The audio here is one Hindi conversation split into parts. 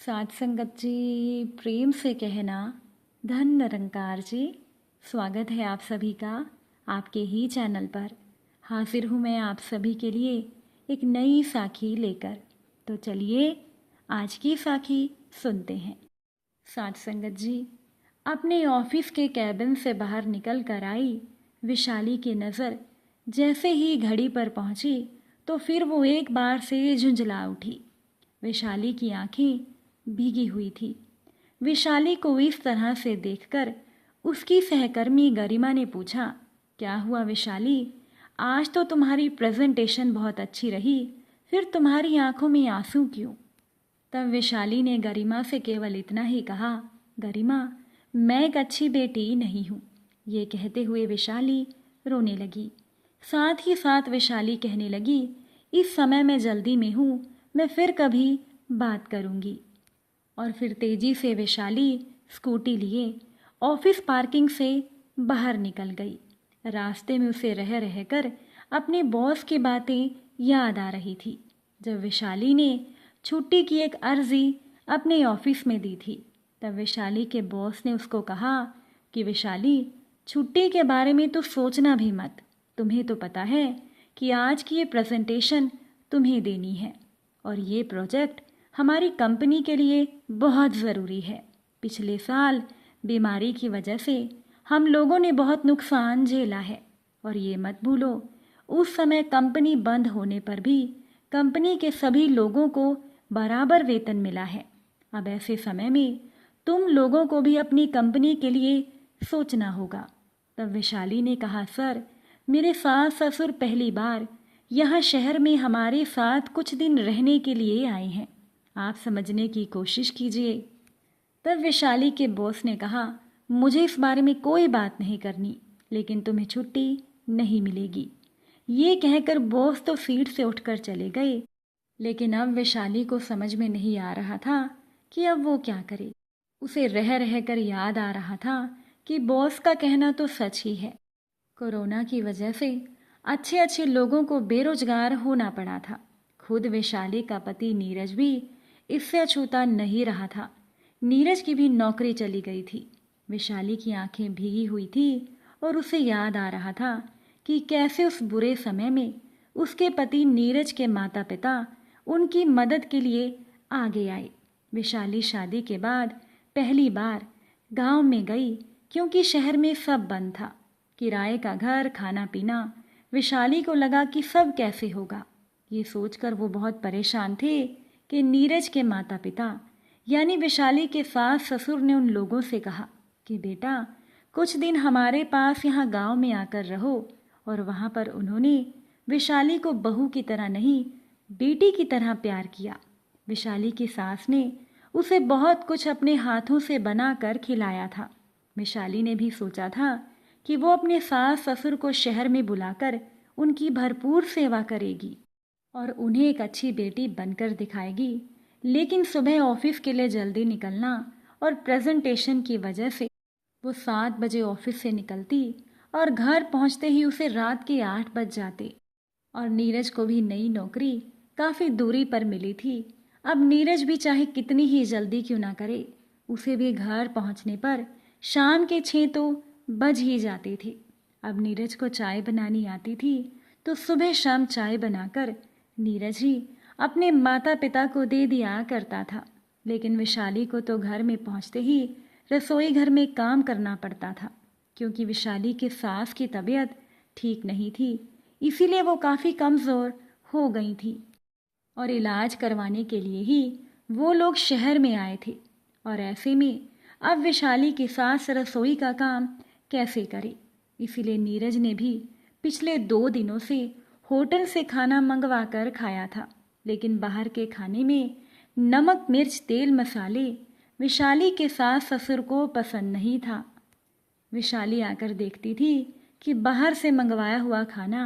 साथ संगत जी, प्रेम से कहना धन निरंकार जी। स्वागत है आप सभी का आपके ही चैनल पर। हाजिर हूँ मैं आप सभी के लिए एक नई साखी लेकर। तो चलिए आज की साखी सुनते हैं। साथ संगत जी, अपने ऑफिस के कैबिन से बाहर निकल कर आई विशाली की नज़र जैसे ही घड़ी पर पहुंची तो फिर वो एक बार से झुंझला उठी। विशाली की आंखें भीगी हुई थी। विशाली को इस तरह से देखकर उसकी सहकर्मी गरिमा ने पूछा, क्या हुआ विशाली, आज तो तुम्हारी प्रेजेंटेशन बहुत अच्छी रही, फिर तुम्हारी आंखों में आंसू क्यों? तब विशाली ने गरिमा से केवल इतना ही कहा, गरिमा, मैं एक अच्छी बेटी नहीं हूँ। ये कहते हुए विशाली रोने लगी। साथ ही साथ विशाली कहने लगी, इस समय मैं जल्दी में हूँ, मैं फिर कभी बात करूँगी। और फिर तेजी से विशाली स्कूटी लिए ऑफिस पार्किंग से बाहर निकल गई। रास्ते में उसे रह रहकर अपने बॉस की बातें याद आ रही थी। जब विशाली ने छुट्टी की एक अर्जी अपने ऑफिस में दी थी, तब विशाली के बॉस ने उसको कहा कि विशाली, छुट्टी के बारे में तो सोचना भी मत, तुम्हें तो पता है कि आज की ये प्रेजेंटेशन तुम्हें देनी है और ये प्रोजेक्ट हमारी कंपनी के लिए बहुत ज़रूरी है। पिछले साल बीमारी की वजह से हम लोगों ने बहुत नुकसान झेला है और ये मत भूलो, उस समय कंपनी बंद होने पर भी कंपनी के सभी लोगों को बराबर वेतन मिला है। अब ऐसे समय में तुम लोगों को भी अपनी कंपनी के लिए सोचना होगा। तब विशाली ने कहा, सर, मेरे सास ससुर पहली बार यहाँ शहर में हमारे साथ कुछ दिन रहने के लिए आए हैं, आप समझने की कोशिश कीजिए। तब विशाली के बॉस ने कहा, मुझे इस बारे में कोई बात नहीं करनी, लेकिन तुम्हें छुट्टी नहीं मिलेगी। ये कहकर बॉस तो सीट से उठकर चले गए। लेकिन अब विशाली को समझ में नहीं आ रहा था कि अब वो क्या करे। उसे रह रह कर याद आ रहा था कि बॉस का कहना तो सच ही है। कोरोना की वजह से अच्छे अच्छे लोगों को बेरोजगार होना पड़ा था। खुद विशाली का पति नीरज भी इससे अछूता नहीं रहा था। नीरज की भी नौकरी चली गई थी। विशाली की आंखें भीगी हुई थी और उसे याद आ रहा था कि कैसे उस बुरे समय में उसके पति नीरज के माता पिता उनकी मदद के लिए आगे आए। विशाली शादी के बाद पहली बार गांव में गई क्योंकि शहर में सब बंद था। किराए का घर, खाना पीना। विशाली को लगा कि सब कैसे होगा। ये सोचकर वो बहुत परेशान थे कि नीरज के माता पिता यानी विशाली के सास ससुर ने उन लोगों से कहा कि बेटा, कुछ दिन हमारे पास यहाँ गांव में आकर रहो। और वहाँ पर उन्होंने विशाली को बहू की तरह नहीं, बेटी की तरह प्यार किया। विशाली की सास ने उसे बहुत कुछ अपने हाथों से बना कर खिलाया था। विशाली ने भी सोचा था कि वो अपने सास ससुर को शहर में बुलाकर उनकी भरपूर सेवा करेगी और उन्हें एक अच्छी बेटी बनकर दिखाएगी। लेकिन सुबह ऑफिस के लिए जल्दी निकलना और प्रेजेंटेशन की वजह से वो 7 बजे ऑफिस से निकलती और घर पहुंचते ही उसे रात के 8 बज जाते। और नीरज को भी नई नौकरी काफ़ी दूरी पर मिली थी। अब नीरज भी चाहे कितनी ही जल्दी क्यों ना करे, उसे भी घर पहुंचने पर शाम के 6 तो बज ही जाते थे। अब नीरज को चाय बनानी आती थी तो सुबह शाम चाय बनाकर नीरज ही अपने माता पिता को दे दिया करता था। लेकिन विशाली को तो घर में पहुंचते ही रसोई घर में काम करना पड़ता था, क्योंकि विशाली के सास की तबीयत ठीक नहीं थी, इसीलिए वो काफ़ी कमज़ोर हो गई थी और इलाज करवाने के लिए ही वो लोग शहर में आए थे। और ऐसे में अब विशाली की सास रसोई का काम कैसे करे, इसीलिए नीरज ने भी पिछले 2 दिनों से होटल से खाना मंगवा कर खाया था। लेकिन बाहर के खाने में नमक, मिर्च, तेल, मसाले विशाली के सास ससुर को पसंद नहीं था। विशाली आकर देखती थी कि बाहर से मंगवाया हुआ खाना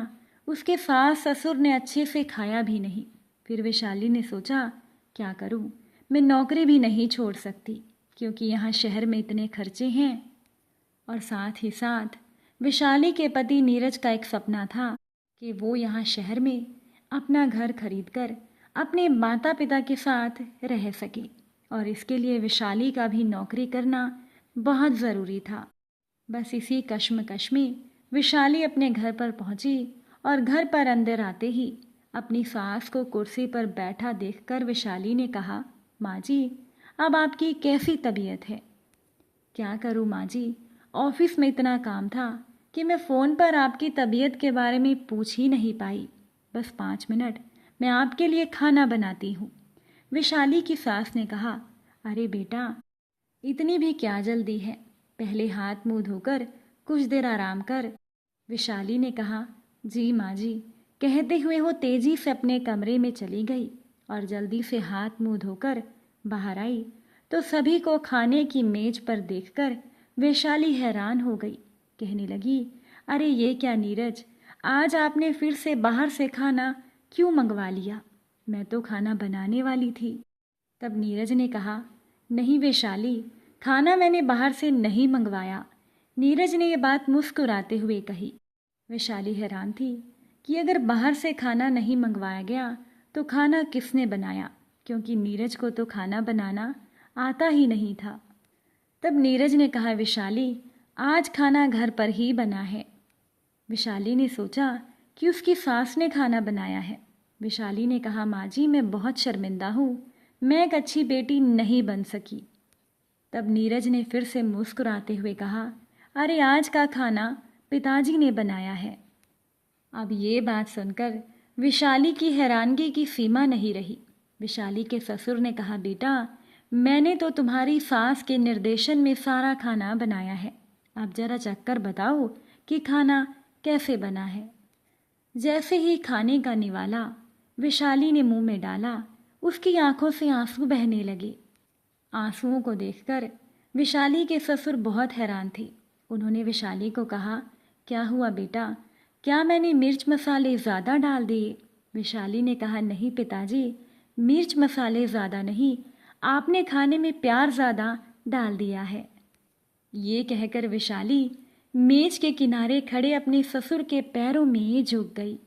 उसके सास ससुर ने अच्छे से खाया भी नहीं। फिर विशाली ने सोचा, क्या करूं, मैं नौकरी भी नहीं छोड़ सकती क्योंकि यहाँ शहर में इतने खर्चे हैं। और साथ ही साथ विशाली के पति नीरज का एक सपना था कि वो यहाँ शहर में अपना घर खरीदकर अपने माता पिता के साथ रह सके। और इसके लिए विशाली का भी नौकरी करना बहुत ज़रूरी था। बस इसी कश्मकश में विशाली अपने घर पर पहुंची और घर पर अंदर आते ही अपनी सास को कुर्सी पर बैठा देखकर विशाली ने कहा, माँ जी, अब आपकी कैसी तबीयत है? क्या करूँ माँ जी, ऑफिस में इतना काम था कि मैं फ़ोन पर आपकी तबीयत के बारे में पूछ ही नहीं पाई। बस 5 मिनट मैं आपके लिए खाना बनाती हूँ। विशाली की सास ने कहा, अरे बेटा, इतनी भी क्या जल्दी है, पहले हाथ मुंह धोकर कुछ देर आराम कर। विशाली ने कहा, जी माँ जी, कहते हुए वो तेजी से अपने कमरे में चली गई और जल्दी से हाथ मुंह धोकर बाहर आई तो सभी को खाने की मेज पर देखकर वैशाली हैरान हो गई। कहने लगी, अरे ये क्या नीरज, आज आपने फिर से बाहर से खाना क्यों मंगवा लिया? मैं तो खाना बनाने वाली थी। तब नीरज ने कहा, नहीं वैशाली, खाना मैंने बाहर से नहीं मंगवाया। नीरज ने यह बात मुस्कुराते हुए कही। वैशाली हैरान थी कि अगर बाहर से खाना नहीं मंगवाया गया तो खाना किसने बनाया, क्योंकि नीरज को तो खाना बनाना आता ही नहीं था। तब नीरज ने कहा, वैशाली, आज खाना घर पर ही बना है। विशाली ने सोचा कि उसकी सास ने खाना बनाया है। विशाली ने कहा, माँ जी, मैं बहुत शर्मिंदा हूँ, मैं एक अच्छी बेटी नहीं बन सकी। तब नीरज ने फिर से मुस्कुराते हुए कहा, अरे आज का खाना पिताजी ने बनाया है। अब ये बात सुनकर विशाली की हैरानगी की सीमा नहीं रही। विशाली के ससुर ने कहा, बेटा, मैंने तो तुम्हारी सास के निर्देशन में सारा खाना बनाया है, आप जरा चखकर बताओ कि खाना कैसे बना है। जैसे ही खाने का निवाला विशाली ने मुंह में डाला, उसकी आंखों से आंसू बहने लगे। आंसुओं को देखकर विशाली के ससुर बहुत हैरान थे। उन्होंने विशाली को कहा, क्या हुआ बेटा, क्या मैंने मिर्च मसाले ज़्यादा डाल दिए? विशाली ने कहा, नहीं पिताजी, मिर्च मसाले ज़्यादा नहीं, आपने खाने में प्यार ज़्यादा डाल दिया है। ये कहकर विशाली मेज के किनारे खड़े अपने ससुर के पैरों में झुक गई।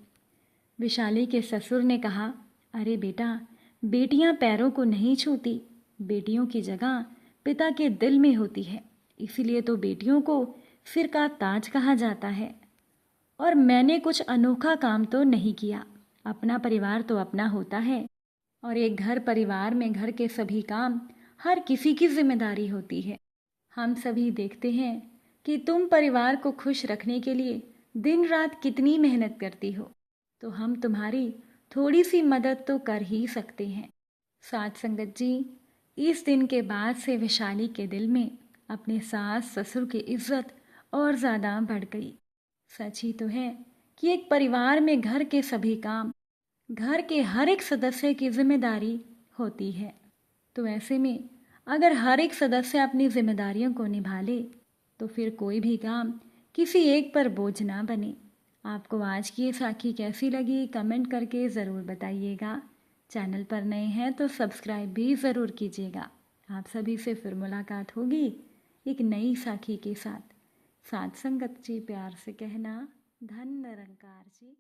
विशाली के ससुर ने कहा, अरे बेटा, बेटियां पैरों को नहीं छूती, बेटियों की जगह पिता के दिल में होती है, इसीलिए तो बेटियों को सिर का ताज कहा जाता है। और मैंने कुछ अनोखा काम तो नहीं किया, अपना परिवार तो अपना होता है, और एक घर परिवार में घर के सभी काम हर किसी की जिम्मेदारी होती है। हम सभी देखते हैं कि तुम परिवार को खुश रखने के लिए दिन रात कितनी मेहनत करती हो, तो हम तुम्हारी थोड़ी सी मदद तो कर ही सकते हैं। साथ संगत जी, इस दिन के बाद से विशाली के दिल में अपने सास ससुर की इज्जत और ज़्यादा बढ़ गई। सच ही तो है कि एक परिवार में घर के सभी काम, घर के हर एक सदस्य की जिम्मेदारी होती है। तो ऐसे में अगर हर एक सदस्य अपनी जिम्मेदारियों को निभा ले तो फिर कोई भी काम किसी एक पर बोझ ना बने। आपको आज की ये साखी कैसी लगी, कमेंट करके ज़रूर बताइएगा। चैनल पर नए हैं तो सब्सक्राइब भी ज़रूर कीजिएगा। आप सभी से फिर मुलाकात होगी एक नई साखी के साथ। साथ संगत जी, प्यार से कहना, धन निरंकार जी।